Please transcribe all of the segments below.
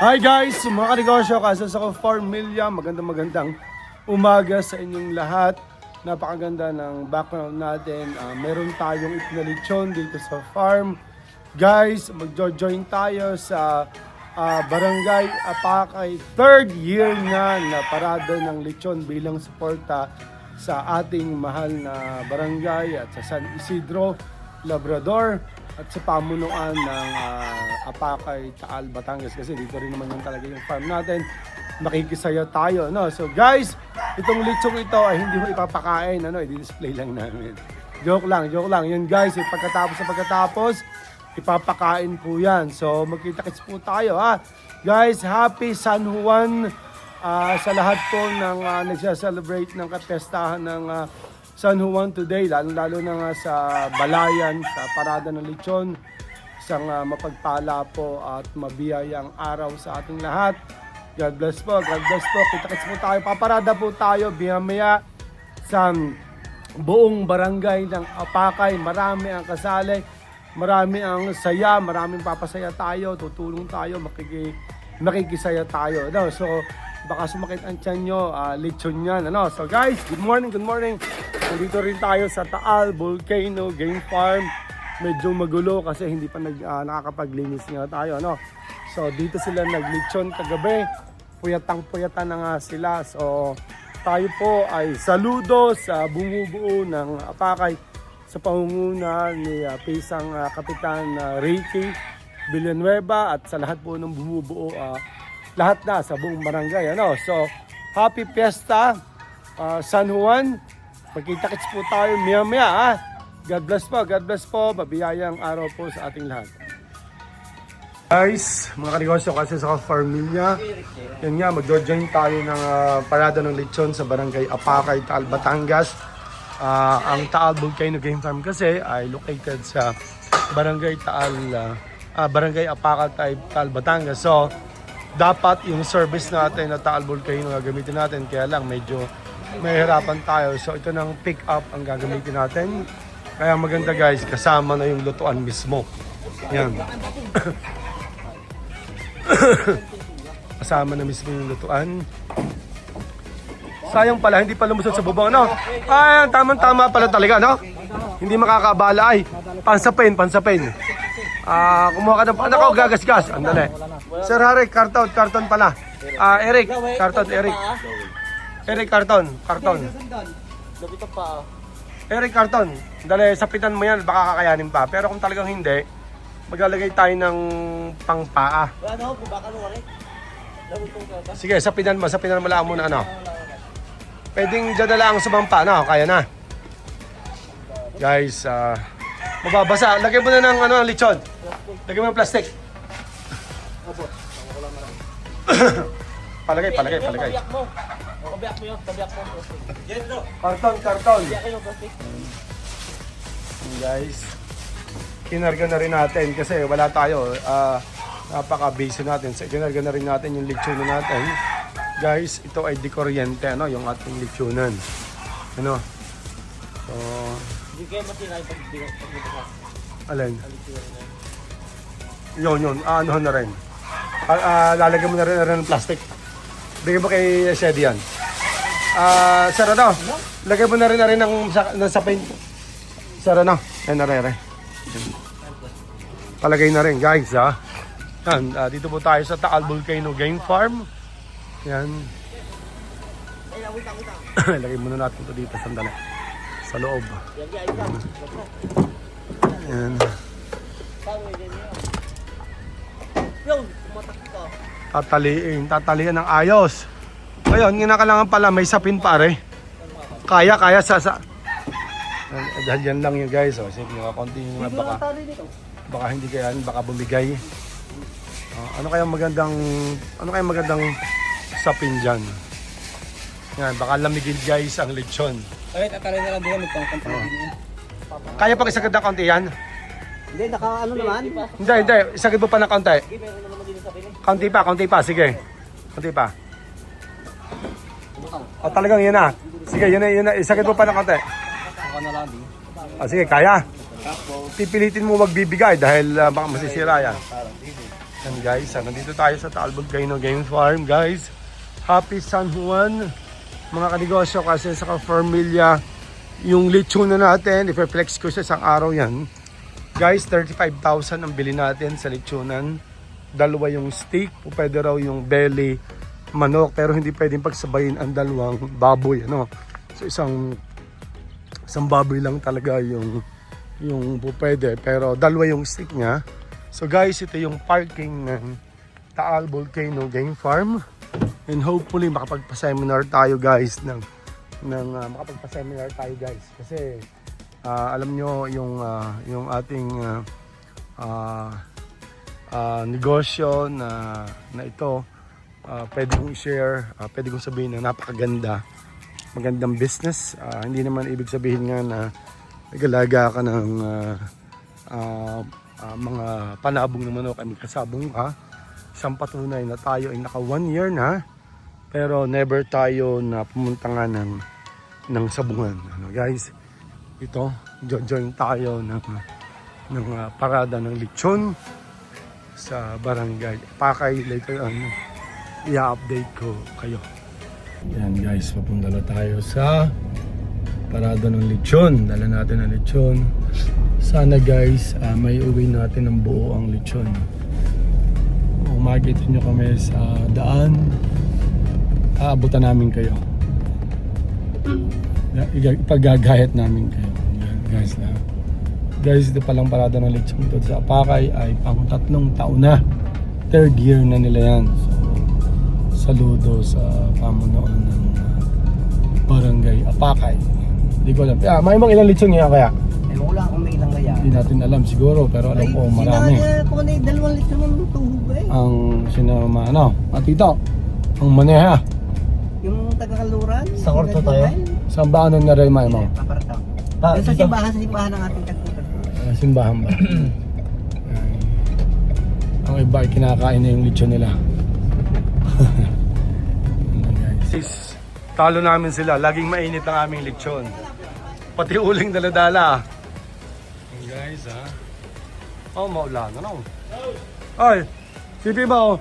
Hi guys, mga kanegosyo, kasas ako 4 million. Magandang umaga sa inyong lahat. Napakaganda ng background natin. Meron tayong itinalitsyon dito sa farm. Guys, magjo-join tayo sa Barangay Apakay. Third year na parada ng lechon bilang suporta sa ating mahal na barangay at sa San Isidro, Labrador at sa pamunuan ng Apakay, Taal, Batangas, kasi dito rin naman yung talaga yung farm natin. Makikisaya tayo, no? So guys, itong lechong ito ay hindi mo ipapakain, i-display lang namin. Joke lang. Yun guys, pagkatapos ipapakain po yan. So magkita-kits po tayo, ha. Guys, happy San Juan sa lahat po ng nagsa-celebrate ng kapestahan ng San Juan today, lalo na nga sa Balayan, sa parada ng lechon. Isang mapagpala po at mabiyayang araw sa ating lahat. God bless po. Kita-kits po tayo. Paparada po tayo maya sa buong barangay ng Apakay. Marami ang kasali, marami ang saya, maraming papasaya tayo, tutulong tayo, makikisaya tayo. So, baka sumakit ang tiyan nyo, lechon yan. So guys, good morning. Nandito rin tayo sa Taal Volcano Game Farm. Medyo magulo kasi hindi pa nakakapaglinis nga tayo. So dito sila naglechon kagabi. Puyatang-puyatan na nga sila. So tayo po ay saludo sa bumubuo ng Apakay sa pangunguna ni Pisang Kapitan Ricky Villanueva at sa lahat po ng bumubuo, lahat na sa buong barangay. So happy fiesta San Juan. Magkita-kits po tayo maya. God bless po. Mabiyayang araw po sa ating lahat. Guys, mga kanegosyo, kasi sa Farmilla, yan nga, mag-join tayo ng parada ng lechon sa Barangay Apakay, Taal, Batangas. Ang Taal Volcano Game Farm kasi ay located sa Barangay Barangay Apakay, Taal, Batangas. So, dapat yung service natin na Taal Volcano gagamitin natin, kaya lang medyo mahirapan tayo. So ito ng pick up ang gagamitin natin. Kaya maganda guys, kasama na yung lutuan mismo. Yan. Kasama na mismo yung lutuan. Sayang pala, hindi pa lumusot sa bubong, Ay, tama pala talaga, Hindi makakabala, ay. Pansapin. Kumuha ka ng panakaw, gagasgas. Andali. Sir Harry, karton pala. Eric, karton. Eric, karton. Eric, karton. Dali, sapitan mo yan, baka kakayanin pa. Pero kung talagang hindi, maglalagay tayo ng pangpaa. Sige, sapitan mo lang muna, Pwedeng dyan na lang sumampa, Kaya na. Guys, mababasa. Lagay mo na ng lechon. Lagay mo ng plastic. Palagay. Tabiak mo yun. Karton. Guys, kinarga na rin natin kasi wala tayo. Napaka-busy natin. So, kinarga na rin natin yung lechonan natin. Guys, ito ay dekuryente, yung ating lechonan. So, Hindi kayo matinay pag-bigas. alin? Yun. Anuhan na rin. Lalagyan mo na rin ng plastic. Bigyan mo kay Shady yan. Sir, lagay mo na rin ng sapin. Sir, Ayan na rin. Palagay na rin, guys, Yan, dito po tayo sa Taal Volcano Game Farm. Yan. Lagay muna natin ito dito, sandali. Sa loob. Yan. Tataliin ng ayos. Ngayon, kinakailangan pala may sapin, pare. Kaya sa dahil yan lang yun, guys. Sige, konti yung baka hindi kaya, baka bumigay. Ano kaya magandang sapin dyan? Yan, baka lamigin, guys, ang lechon. Ay, tatalay na lang din magpapantay. Kaya pag isagad na konti yan? Hindi, naman. Hindi. Isagad mo pa na konti. Meron naman din sa pinin. Konti pa. Sige. Konti pa. Talagang yun na. Sige, yun na. Isagad mo pa na konti. Ako na lang din. Sige, kaya. Pipilitin mo magbibigay dahil baka masisira yan. Yan guys, nandito tayo sa Taal Volcano Game Farm guys. Happy San Juan mga kanegosyo, kasi sa Familia yung lechon na natin, i-flex ko sa isang araw yan. Guys, 35,000 ang bili natin sa lechonan. Dalawa yung steak, pwede raw yung belly, manok, pero hindi pwedeng pagsabayin ang dalawang baboy, ano. So isang baboy lang talaga yung pwede, pero dalawa yung steak niya. So guys, ito yung parking ng Taal Volcano Game Farm. And hopefully makapagpa-seminar tayo guys kasi alam nyo yung ating negosyo na ito, pwede kong i-share, pwede kong sabihin na magandang business. Hindi naman ibig sabihin nga na nagalaga ka ng mga panabong na manok, may kasabong ka. Isang patunay na tayo ay naka 1 year na, pero never tayo na pumunta nga ng sabungan. Ano guys, ito, join tayo ng parada ng lechon sa barangay Pakay. Later on, i-update ko kayo. Yan guys, papunta na tayo sa parada ng lechon. Dala natin ang lechon. Sana guys, may uwi natin ng buo ang lechon. Kung makikita nyo kami sa daan, aabutan namin kayo. Ipagagayat namin kayo. Yan, guys na. Guys, ito palang parada ng lechon dito sa Apakay ay pang 3 taon na. 3rd year na nila yan. So, saludo sa pamunuan ng barangay Apakay. Hindi ko alam. May mga ilang lechon niya kaya? Wala akong may ilang kaya. Hindi natin alam siguro, pero alam ko marami. Kung ano 2 litro ng tuhog eh. Ang sinama, tito, ang maneha. Yung taga-Kaluran. Sa Korto tayo? Saan ba ano na rin mo? Paparataw. Yung sa Dito? simbahan ng ating tagputan. Simbahan ba? Ang iba ay kinakain na yung lechon nila. Guys, talo namin sila. Laging mainit ang aming lechon. Pati uling daladala. Guys, maulan na. Ay, sipi ba?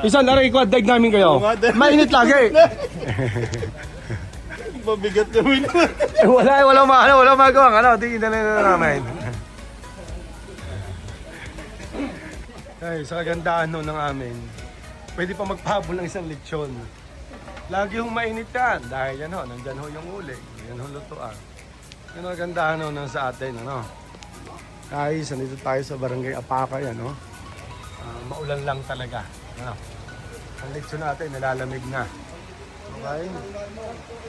Isang naray ko, dag namin kayo. Mainit lagi. Mabigat naman. Wala magawa. Tingin na namin. Ay, sa kagandahan ng amin, pwede pa magpahabol ng isang lechon. Lagi yung mainit yan. Dahil yan nandyan yung uling. Yan lutuan. Yan ang kagandahan ng sa atin, Guys, nandito tayo sa barangay Apakay, maulan lang talaga. Ang lechon natin, nalalamig na. Okay?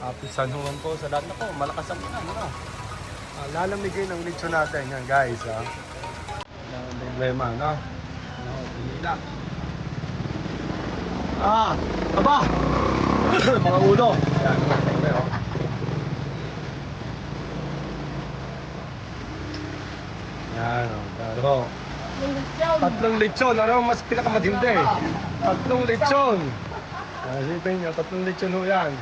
Happy San Juan po sa lahat na po. Malakas ang ulan, lalamigin ang lechon natin. Yan, guys, Walang problema, Pinila. Aba! Mga ulo. Yan, okay, Yan, pero 3 lechon, mas pinakamatindi? 3 lechon. Sipin nyo, 3 lechon ho yan.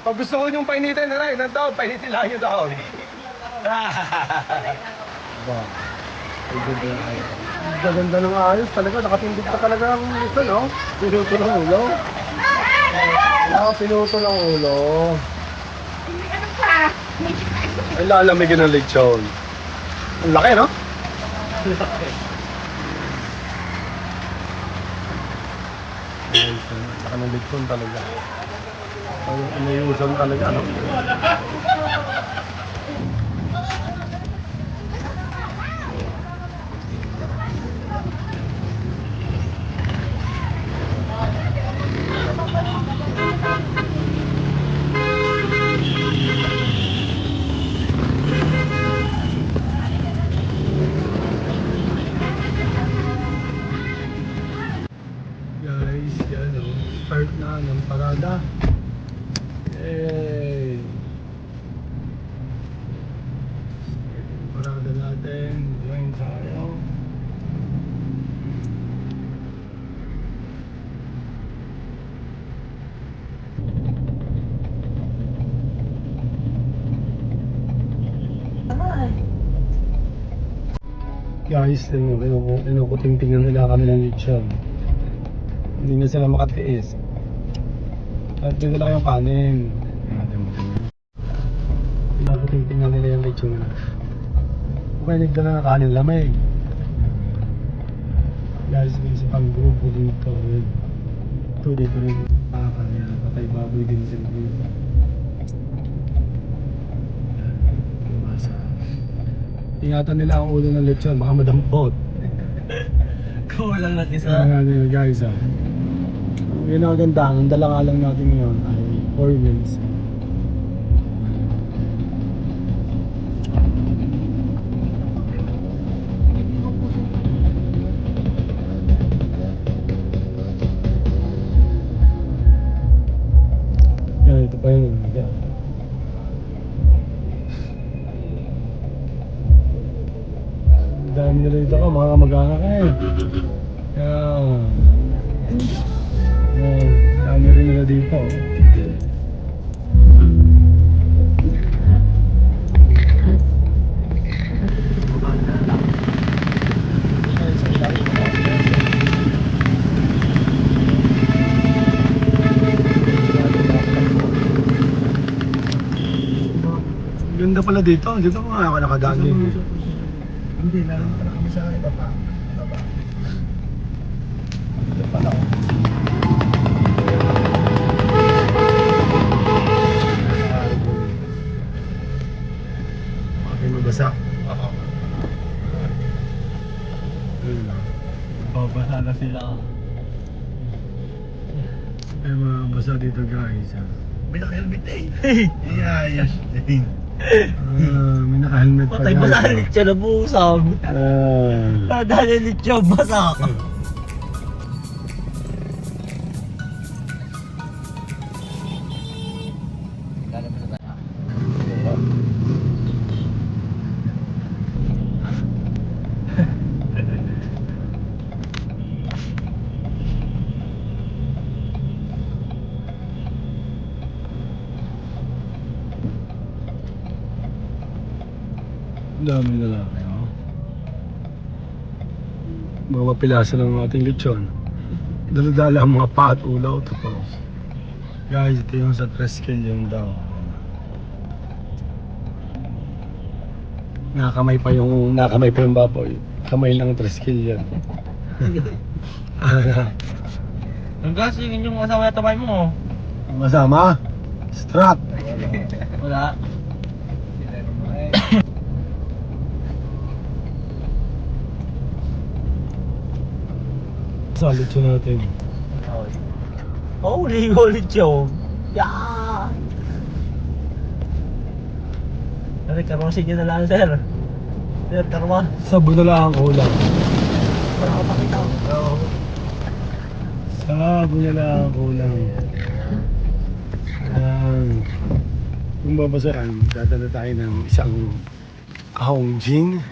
Pag gusto ko yung painitin, painitin lang nyo daw. Gaganda ng ayos talaga, nakatindig pa talaga ang lechon, Pinuto ng ulo. Pinuto ng ulo. Ay, lalamigin ng lechon. Ang laki, no? Laki ng lechon talaga. Inayusan talaga, Guys, yan start na ng parada. Yay! Parada natin, join tayo. Guys, kinukuting-tingnan nila kami ng lechon. Hindi na sila makatiis. At bigla yung kanin. Kinukuting-tingnan nila yung lechon. Okay, nagdala na kanin lamig. Guys, may isa pang grupo dito. Ito dito rin. Kaya patay baboy din sila dito. Ingatan nila ang ulo ng lechon, baka madampot. Kulang natin sa... Ayan guys, yun ang ganda. Ang dala nga lang natin ngayon ay 4 wheels. Yan, ito pa yun. Yan. Dami nila dito ka, mga kamag-anak eh. Yan. Yan. Dami rin nila dito. Ganda pala dito. Dito ko nga ako nakadaan din. Hindi, lalo pala kami sa baba. Dito pala ako. Bakit mabasa? Oo. Babasa na sila. May mga basa dito guys. May naka-helmet eh. Yes, din. May naka-helmet pa Patay guys. basa lechon na busog. Dahil lechon basa ka. Dami na lang. Mga mapilasa ng ating lechon. Dala-dala ang mga pa at ulaw. Tapos guys, ito yung sa Treskel yung daw. Nakamay pa yung baboy. Kamay ng Treskel yan. Ang gas, yung asawa na tabay mo. Ang kasama, Strat. Wala. Sa lechon natin. Holy lechon. Yeah! Ano, karosin nyo na lang, sir. Sir, karma. Sabon na lang ang kulang. Wala ko pakita. Sabon na lang ang kulang. Kung babasahan, dadala tayo ng isang ahong gin.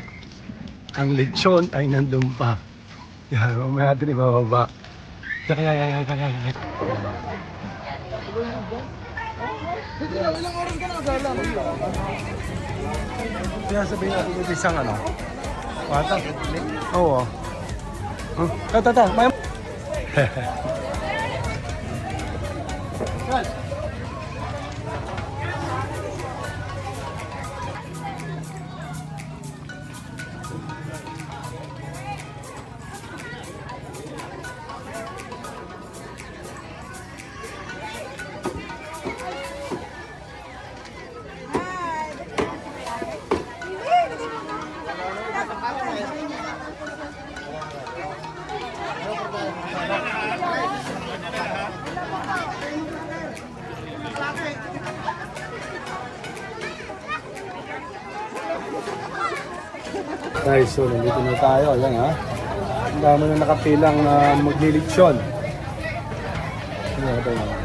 Ang lechon ay nandun pa. Yan, mamaya natin ibababa. Kaya. Kaya sabihin natin yung isang ano? Patang? Oo. Tata, may... Guys, so nandito na tayo. Ayan ha. Ang dami na nakapilang na maglilitsyon. Ayan ito na.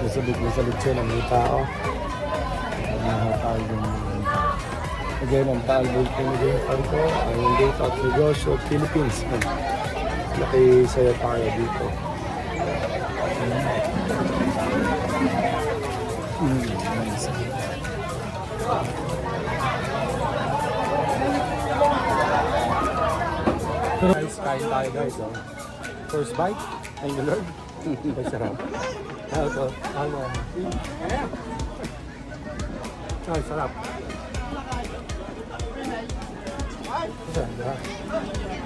Sabit na sa litsyon ang mga tao. Nakakal din naman. Again, ang Talbot Pinagay Parko ay yung Date of Negosyo Philippines. Laki saya tayo dito. Nice. Guys, kain tayo guys. Oh. First bite. Ay, Lord. Ay, sarap. Ito. Ano? Ay, sarap.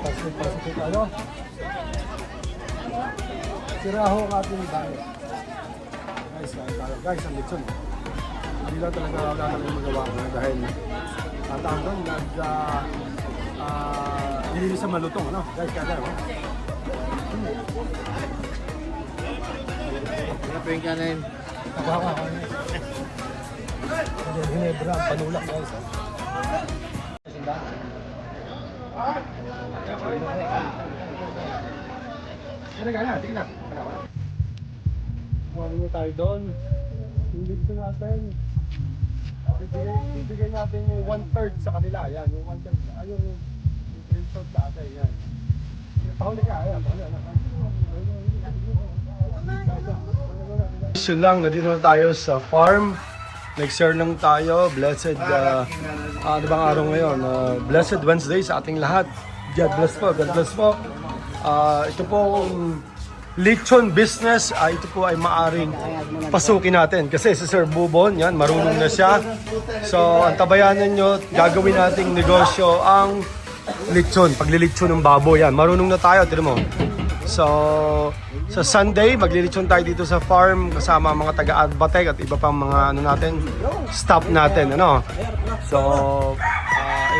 Pasok ano? Siraho ang ating diet. Guys, kain tayo. Guys, ang lechon. Hindi lang talaga wala namin magawa ko dahil tataang doon, hindi sa malutong, ano? Guys, kaya tayo. Ano po yung kanin? Tabawa ko. Ginebra, panulak guys. Ano kaya? Tingnan na. Kumain na tayo doon. Hindi ko natin. Bibigyan natin yung 1/3 sa kanila. Ayan, yung 1/3. Ayun, yung resort dati. Ayan. Pahuli ka. Ayan, pahuli. So lang, nandito na tayo sa farm. Nag-share lang tayo. Blessed, ano bang araw ngayon? Blessed Wednesday sa ating lahat. God bless po, God bless po. Ito po lechon business, ito po ay maaring pasukin natin. Kasi si Sir Bubon, yan, marunong na siya. So, ang tabayanan nyo, gagawin nating negosyo ang lechon, paglilechon ng baboy. Yan, marunong na tayo, tira mo. So, sa Sunday, maglilechon tayo dito sa farm kasama mga taga-Adbatec at iba pang mga ano natin, staff natin, ano. So,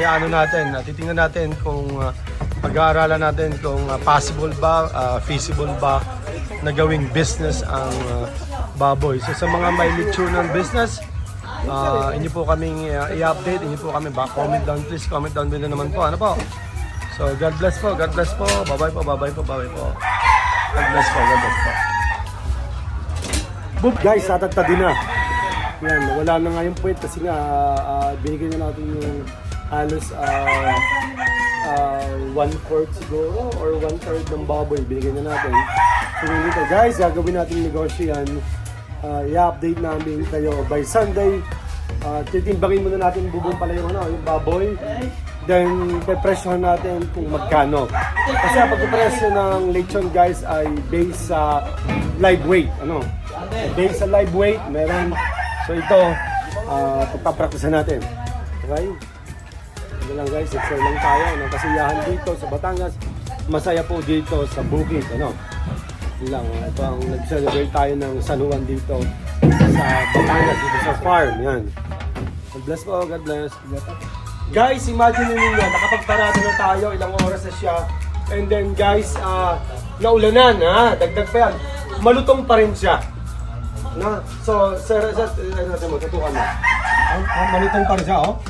iaano natin, titingnan natin kung pag-aaralan natin kung possible ba, feasible ba na gawing business ang baboy. So sa mga may lechonan business, inyo po kaming i-update, inyo po kami comment down, please comment down below naman po, ano po. So God bless po, God bless po, bye-bye po, bye-bye po, bye-bye po. God bless po, God bless po. Boop guys, tatagtadin na. Yan, wala na nga yung puwet kasi nga binigyan na natin yung halos 1/4 siguro or 1/3 ng baboy binigyan na natin. So dito guys, gagawin natin negosyo yan. I-update namin kayo by Sunday. Titimbangin muna natin bubong pala yung, yung baboy. Then pepresyohan natin kung magkano. Kasi ang pagpresyo ng lechon guys ay based sa live weight. Ano? Based sa live weight, meron. So ito, pagpapracticean natin. Okay? Ito lang guys, share lang tayo ng kasiyahan dito sa Batangas. Masaya po dito sa bukid, ano. Yun lang, ito ang nag-celebrate tayo ng San Juan dito sa Batangas, dito sa farm, yan. God bless po, God bless. Guys, imagine ninyo, nakapagparado na tayo, ilang oras na siya. And then guys, naulanan, dagdag pa yan. Malutong pa rin siya. Na, so, sir, ano natin mo, tutukan mo. Malutong pa rin siya, oh.